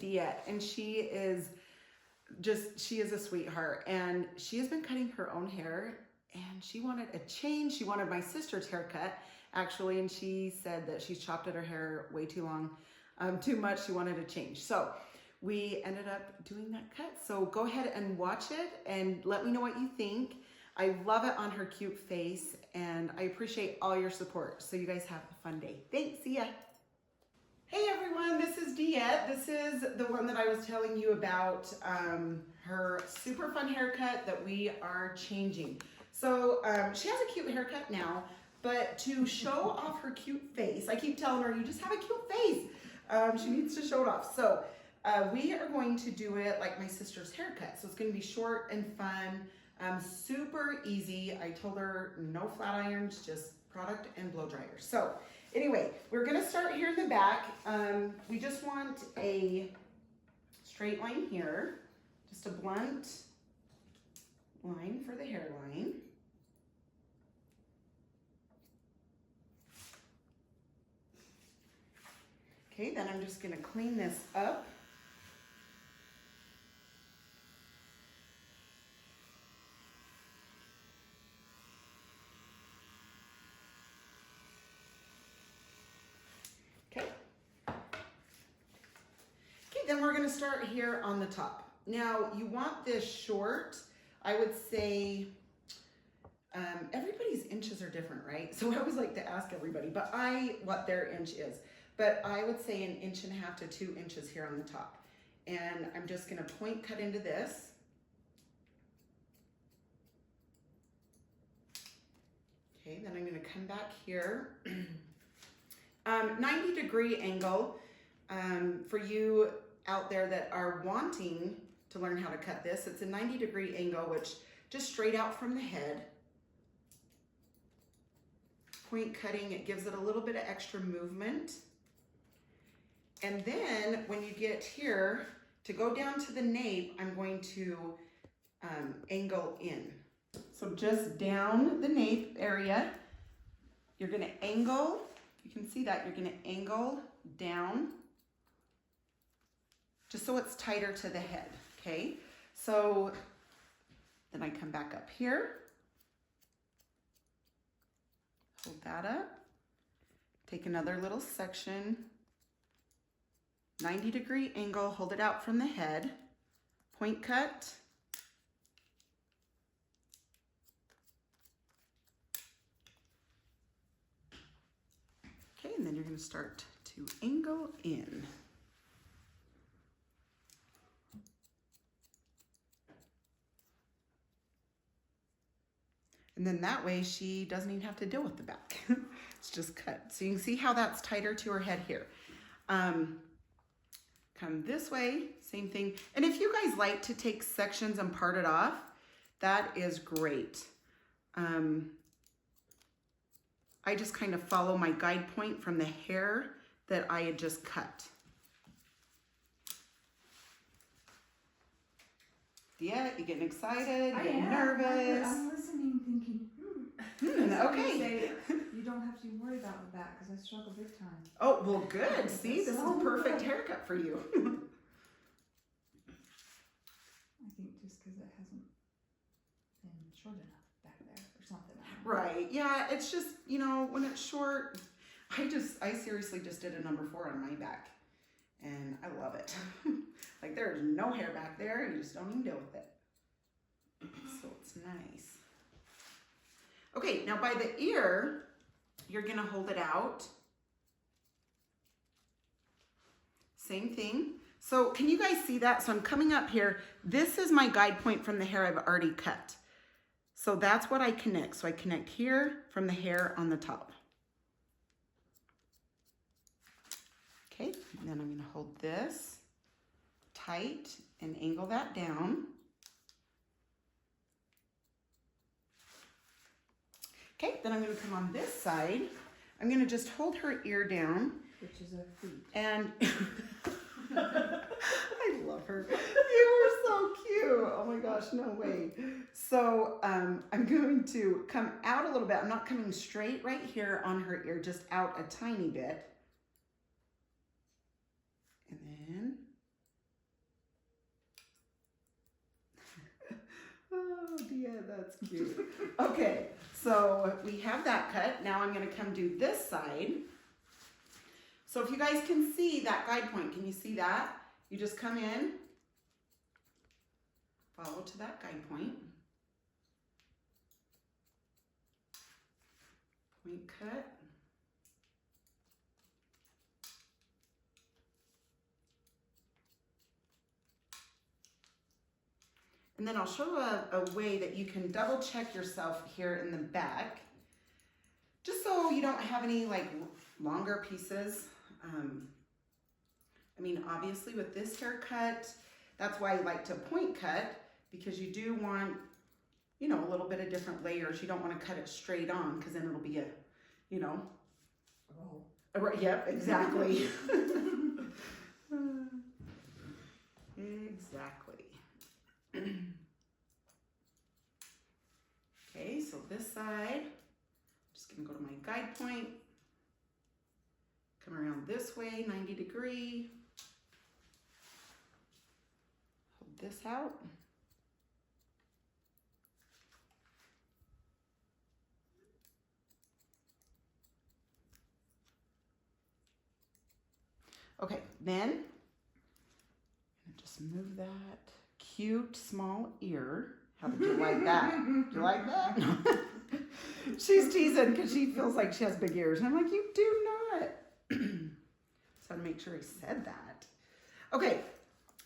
Diet, and she is a sweetheart, and she has been cutting her own hair, and she wanted a change. She wanted my sister's haircut, actually, and she said that she's chopped at her hair way too long, too much. She wanted a change. So we ended up doing that cut. So go ahead and watch it and let me know what you think. I love it on her cute face, and I appreciate all your support. So you guys have a fun day. Thanks, see ya. Hey everyone, this is Diet. This is the one that I was telling you about, her super fun haircut that we are changing. So she has a cute haircut now, but to show off her cute face, I keep telling her, you just have a cute face. She needs to show it off. So we are going to do it like my sister's haircut. So it's going to be short and fun, super easy. I told her no flat irons, just product and blow dryers. So anyway, we're going to start here in the back. We just want a straight line here, just a blunt line for the hairline. Okay, then I'm just going to clean this up. Okay. Okay, then we're going to start here on the top. Now, you want this short. I would say everybody's inches are different, right? So I always like to ask everybody, but what their inch is. But I would say 1.5 inches to 2 inches here on the top. And I'm just going to point cut into this. Okay, then I'm going to come back here. 90-degree angle. For you out there that are wanting to learn how to cut this, it's a 90-degree angle, which just straight out from the head. Point cutting, it gives it a little bit of extra movement. And then when you get here, to go down to the nape, I'm going to angle in. So just down the nape area, you're gonna angle, you can see that, you're gonna angle down, just so it's tighter to the head, okay? So then I come back up here, hold that up, take another little section, 90-degree angle, hold it out from the head, point cut, okay, and then you're going to start to angle in. And then that way she doesn't even have to deal with the back. It's just cut. So you can see how that's tighter to her head here. Come this way, same thing. And if you guys like to take sections and part it off, that is great. I just kind of follow my guide point from the hair that I had just cut. Yeah, you getting excited, you getting nervous. I'm listening thinking, okay. You don't have to worry about the back because I struggle big time. Oh, well, good. See, this is a perfect haircut for you. I think just because it hasn't been short enough back there or something. Right. Yeah, it's just, you know, when it's short, I seriously just did a number 4 on my back. And I love it. Like there's no hair back there. You just don't even deal with it. So it's nice. Okay, now by the ear, you're going to hold it out. Same thing. So can you guys see that? So I'm coming up here. This is my guide point from the hair I've already cut. So that's what I connect. So I connect here from the hair on the top. Okay, and then I'm going to hold this tight and angle that down. Okay, then I'm going to come on this side. I'm going to just hold her ear down. Which is a feet. And I love her. You are so cute. Oh my gosh, no way. So I'm going to come out a little bit. I'm not coming straight right here on her ear, just out a tiny bit. And then Yeah, that's cute. Okay, so we have that cut. Now I'm gonna come do this side. So if you guys can see that guide point, can you see that? You just come in, follow to that guide point. Point cut. And then I'll show a way that you can double check yourself here in the back, just so you don't have any like longer pieces. I mean, obviously with this haircut, that's why I like to point cut, because you do want, you know, a little bit of different layers. You don't want to cut it straight on, because then it'll be a, you know. Oh. Yep, exactly. Exactly. Okay, so this side, I'm just gonna go to my guide point, come around this way, 90 degree, hold this out. Okay, then just move that cute small ear. How did you like that? Do you like that? She's teasing because she feels like she has big ears. And I'm like, you do not. So I make sure I said that. Okay,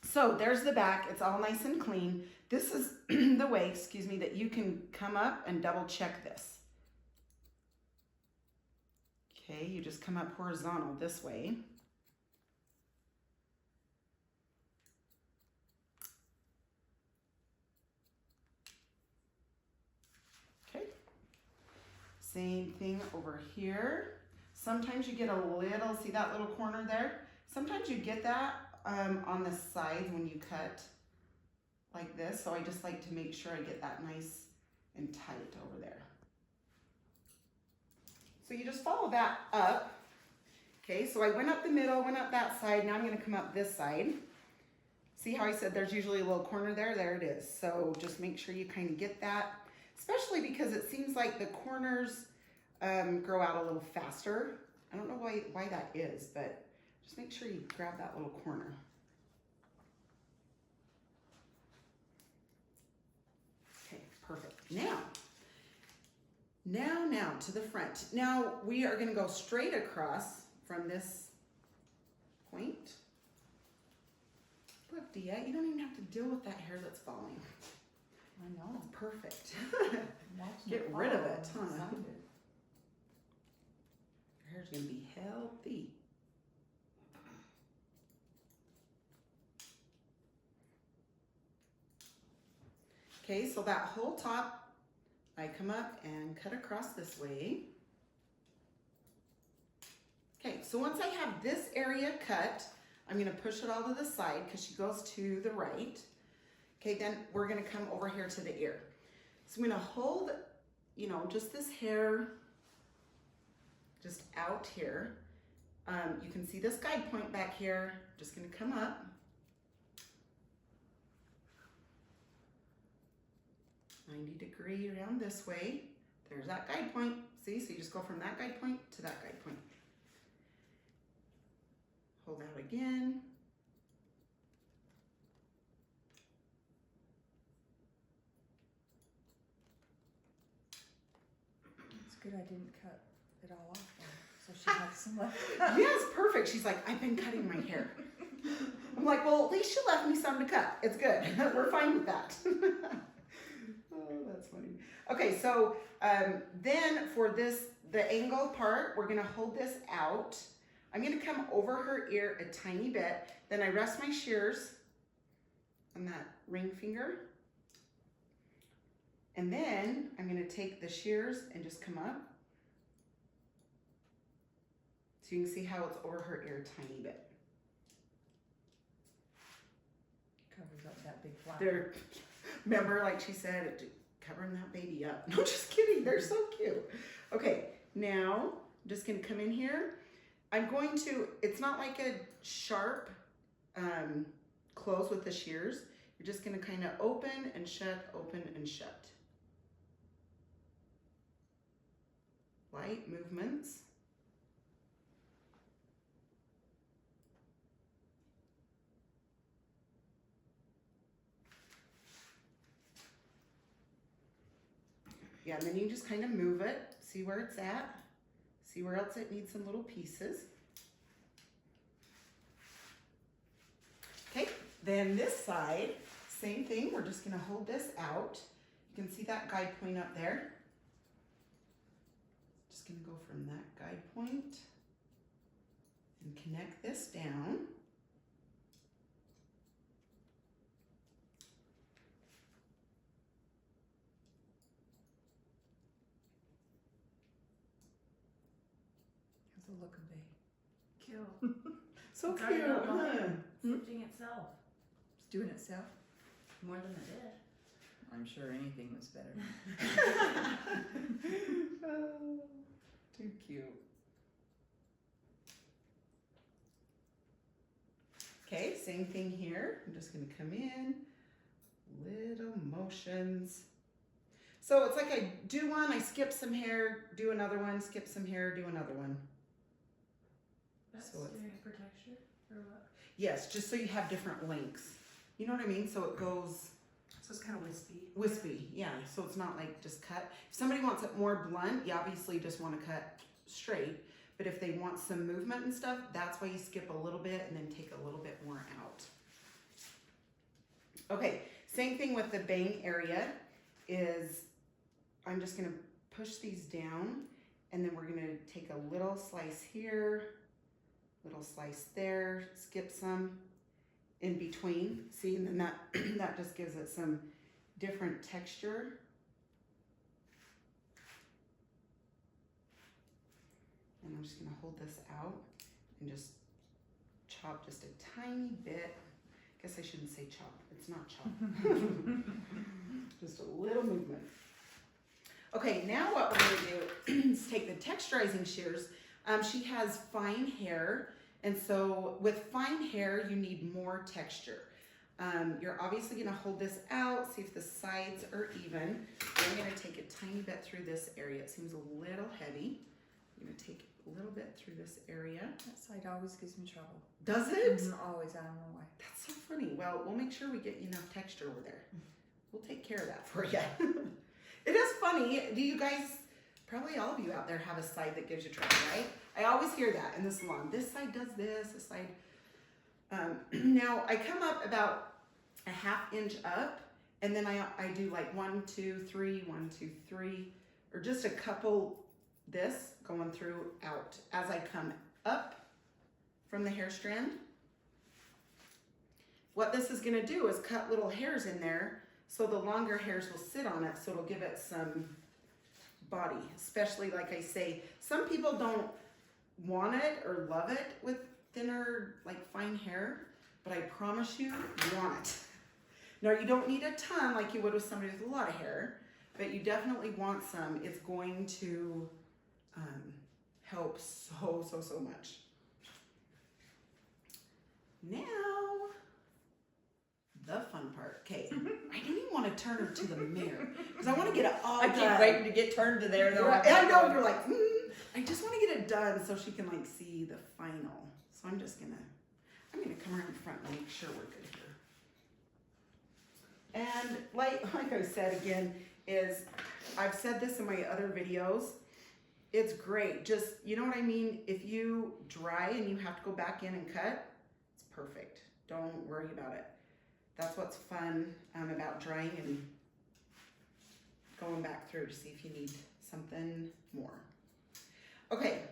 so there's the back. It's all nice and clean. This is the way, excuse me, that you can come up and double check this. Okay, you just come up horizontal this way. Same thing over here. Sometimes you get a little, see that little corner there? Sometimes you get that on the side when you cut like this. So I just like to make sure I get that nice and tight over there. So you just follow that up. Okay, so I went up the middle, went up that side. Now I'm gonna come up this side. See how I said there's usually a little corner there? There it is. So just make sure you kind of get that. Especially because it seems like the corners grow out a little faster. I don't know why that is, but just make sure you grab that little corner. Okay, perfect. Now to the front. Now we are gonna go straight across from this point. Look, Dia, you don't even have to deal with that hair that's falling. I know. It's perfect. Get rid of it, huh? Your hair's gonna be healthy. Okay, so that whole top, I come up and cut across this way. Okay, so once I have this area cut, I'm gonna push it all to the side because she goes to the right. Okay, then we're gonna come over here to the ear. So I'm gonna hold, you know, just this hair just out here. You can see this guide point back here. Just gonna come up. .90 around this way. There's that guide point. See, so you just go from that guide point to that guide point. Hold out again. Good, I didn't cut it all off then, so she has some left. Yes, perfect. She's like, I've been cutting my hair. I'm like, well, at least she left me some to cut. It's good. We're fine with that. Oh, that's funny. Okay, so then for this, the angle part, we're gonna hold this out. I'm gonna come over her ear a tiny bit. Then I rest my shears on that ring finger. And then I'm gonna take the shears and just come up. So you can see how it's over her ear a tiny bit. Covers up that big flap. They're, remember, like she said, covering that baby up. No, just kidding, they're so cute. Okay, now I'm just gonna come in here. I'm going to, it's not like a sharp close with the shears. You're just gonna kind of open and shut, open and shut. light movements. Yeah, and then you just kind of move it, see where it's at, see where else it needs some little pieces. Okay, then this side, same thing, we're just gonna hold this out. You can see that guide point up there. Just gonna go from that guide point and connect this down. How's the look of bay? Cute. So It's cute, already got huh? line. Stitching itself. It's doing itself. More than it did. I'm sure anything was better. Oh, too cute. Okay, same thing here. I'm just gonna come in, little motions. So it's like I do one, I skip some hair, do another one, skip some hair, do another one. That's So it's- doing it for texture or what? Yes, just so you have different lengths. You know what I mean? So it goes So it's kind of wispy. wispy, yeah. So it's not like just cut. If somebody wants it more blunt, you obviously just want to cut straight. But if they want some movement and stuff, that's why you skip a little bit and then take a little bit more out. Okay, same thing with the bang area is I'm just gonna push these down and then we're gonna take a little slice here, little slice there, skip some in between. See, and then that, that just gives it some different texture. And I'm just gonna hold this out and just chop just a tiny bit. I guess I shouldn't say chop, it's not chop. Just a little movement. Okay, now what we're gonna do is take the texturizing shears. She has fine hair, and so with fine hair, you need more texture. You're obviously gonna hold this out, see if the sides are even. I'm gonna take a tiny bit through this area. It seems a little heavy. I'm gonna take a little bit through this area. That side always gives me trouble. Does it? Always, I don't know why. That's so funny. Well, we'll make sure we get you enough texture over there. We'll take care of that for you. It is funny. Do you guys, probably all of you out there have a side that gives you trouble, right? I always hear that in the salon. This side does this side. Now, I come up about a 1/2 inch up, and then I do like 1, 2, 3, 1, 2, 3, or just a couple this going through out as I come up from the hair strand. What this is gonna do is cut little hairs in there so the longer hairs will sit on it, so it'll give it some body. Especially, like I say, some people don't want it or love it with thinner, like fine hair, but I promise you, you want it. Now, you don't need a ton like you would with somebody with a lot of hair, but you definitely want some. It's going to help so much. Now, the fun part. Okay, I don't even want to turn her to the mirror because I want to get it all done. I keep waiting to get turned to there though. Right, I know, you're like, I just want to get it done so she can like see the final. So I'm gonna come around the front and make sure we're good here. And like I said again, is I've said this in my other videos, it's great. Just, you know what I mean? If you dry and you have to go back in and cut, it's perfect. Don't worry about it. That's what's fun about drying and going back through to see if you need something more. Okay,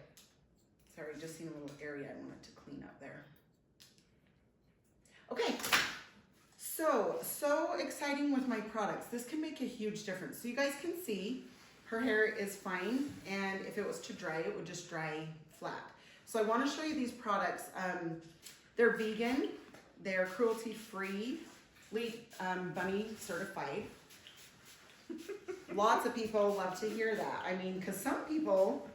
sorry, just seen a little area I wanted to clean up there. Okay, so exciting with my products. This can make a huge difference. So you guys can see her hair is fine, and if it was to dry, it would just dry flat. So I want to show you these products. They're vegan, they're cruelty-free, bunny certified. Lots of people love to hear that. I mean, because some people,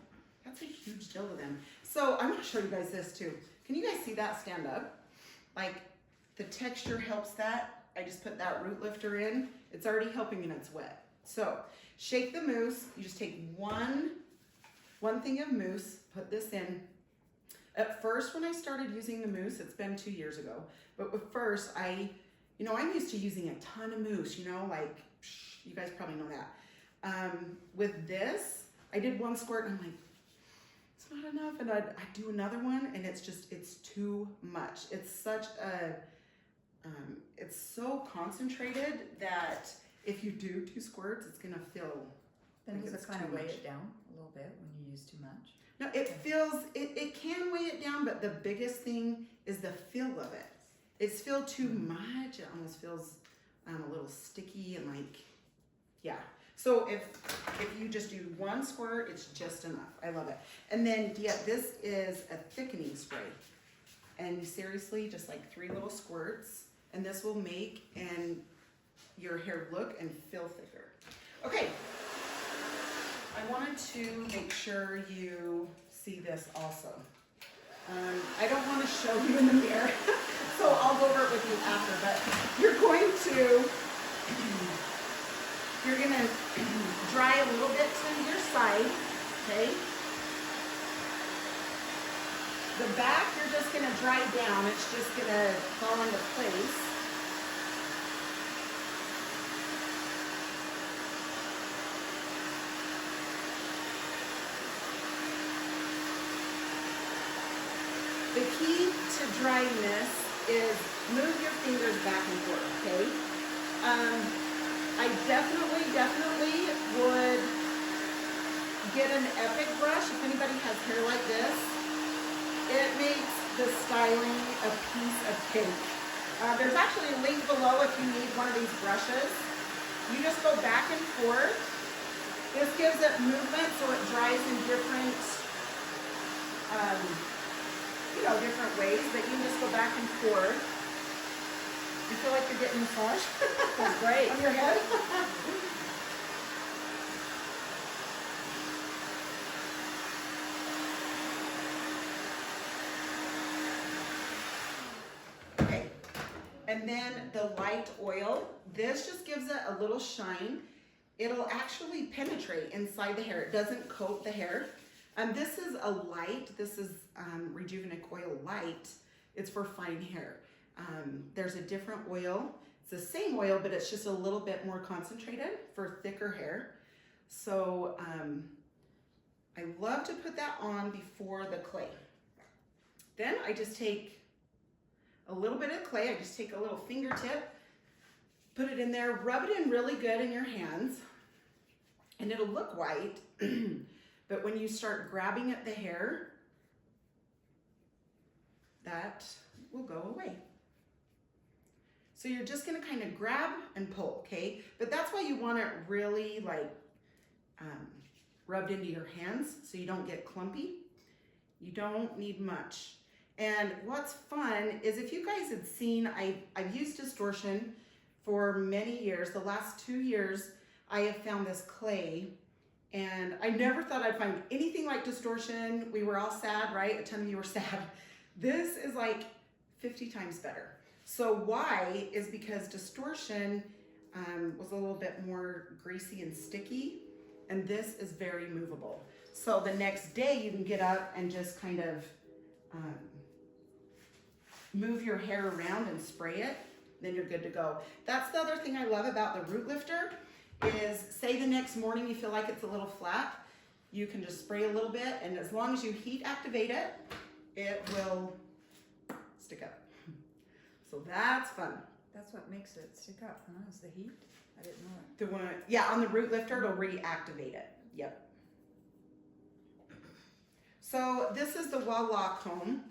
that's a huge deal to them. So I'm going to show you guys this too. Can you guys see that stand up? Like, the texture helps that. I just put that root lifter in. It's already helping and it's wet. So shake the mousse. You just take one 1 thing of mousse, put this in. At first, when I started using the mousse, it's been 2 years ago, but at first I'm used to using a ton of mousse, like, you guys probably know that. With this, I did 1 squirt and I'm like, it's not enough. And I do another one and it's too much. It's such a, it's so concentrated that if you do 2 squirts, it's gonna feel Then like does it's it kind too of weigh much. it down a little bit when you use too much? No, it can weigh it down, but the biggest thing is the feel of it. It's feel too much. It almost feels a little sticky and like, yeah. So if you just do 1 squirt, it's just enough. I love it. And then, yeah, this is a thickening spray. And seriously, just like 3 little squirts, and this will make your hair look and feel thicker. Okay. I wanted to make sure you see this also. I don't want to show you in the mirror, so I'll go over it with you after, but you're going to dry a little bit to your side, okay? The back, you're just going to dry down. It's just going to fall into place. The key to drying this is move your fingers back and forth, okay? I definitely would get an Epic brush if anybody has hair like this. It makes the styling a piece of cake. There's actually a link below if you need one of these brushes. You just go back and forth. This gives it movement so it dries in different different ways, but you can just go back and forth. You feel like you're getting a massage? That's great. On your head? Okay, and then the light oil. This just gives it a little shine. It'll actually penetrate inside the hair. It doesn't coat the hair. This is a light. This is Rejuvenique oil light. It's for fine hair. There's a different oil. It's the same oil, but it's just a little bit more concentrated for thicker hair. So I love to put that on before the clay. Then I just take a little bit of clay. I just take a little fingertip, put it in there, rub it in really good in your hands, and it'll look white. But when you start grabbing at the hair, that will go away. So you're just gonna kind of grab and pull, okay? But that's why you want it really like rubbed into your hands so you don't get clumpy. You don't need much. And what's fun is if you guys had seen, I've used Distortion for many years. The last 2 years, I have found this clay. And I never thought I'd find anything like Distortion. We were all sad, right? A ton of you were sad. This is like 50 times better. So why is because Distortion was a little bit more greasy and sticky, and this is very movable. So the next day you can get up and just kind of move your hair around and spray it, then you're good to go. That's the other thing I love about the root lifter. Is say the next morning you feel like it's a little flat, you can just spray a little bit, and as long as you heat activate it, it will stick up. So that's fun. That's what makes it stick up, huh? Is the heat? I didn't know it. The one, yeah, on the root lifter, it'll reactivate it. Yep. So this is the Voila comb.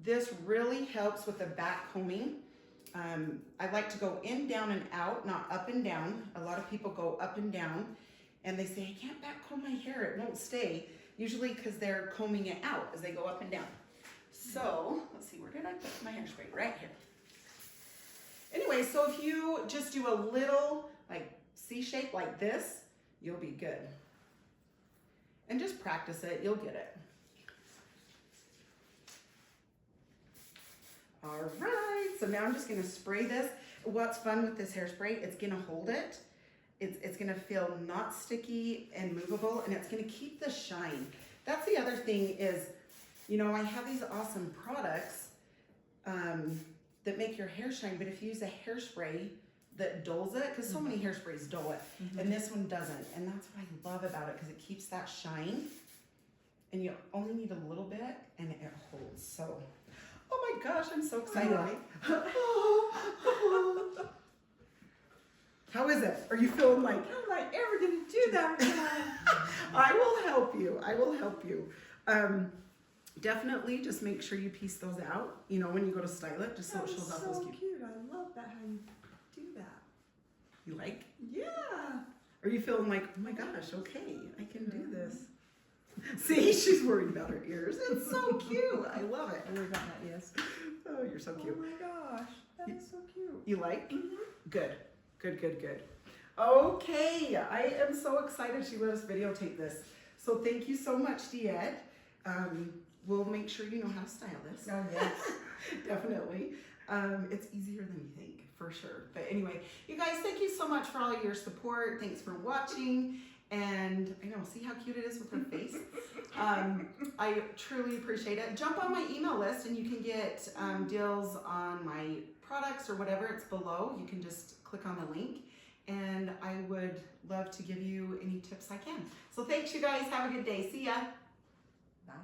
This really helps with the back combing. I like to go in, down, and out, not up and down. A lot of people go up and down, and they say, I can't back comb my hair, it won't stay. Usually because they're combing it out as they go up and down. So, let's see, where did I put my hairspray? Right here. Anyway, so if you just do a little, like, C shape like this, you'll be good. And just practice it, you'll get it. All right, so now I'm just gonna spray this. What's fun with this hairspray, it's gonna hold it. It's gonna feel not sticky and movable, and it's gonna keep the shine. That's the other thing is, you know, I have these awesome products that make your hair shine, but if you use a hairspray that dulls it, because so many hairsprays dull it, and this one doesn't, and that's what I love about it, because it keeps that shine, and you only need a little bit, and it holds. So, oh my gosh, I'm so excited. How is it? Are you feeling like, How am I ever gonna do that again? I will help you. I will help you. Definitely just make sure you piece those out, you know, when you go to style it, just so it shows off those so cute. cute. I love that how you do that. You like? Yeah. Are you feeling like, oh my gosh, okay, I can do this? See, she's worried about her ears. It's so cute. I love it. I worry about that, yes. Oh, you're so cute. Oh my gosh, that is so cute. You like? Mm-hmm. Good. Good, good, good. Okay, I am so excited she let us videotape this. So thank you so much, Diet. We'll make sure you know how to style this. Oh yes. Definitely. It's easier than you think, for sure. But anyway, you guys, thank you so much for all your support. Thanks for watching. And I know, see how cute it is with her face? I truly appreciate it. Jump on my email list and you can get deals on my products or whatever. It's below. You can just click on the link. And I would love to give you any tips I can. So thanks, you guys. Have a good day. See ya. Bye.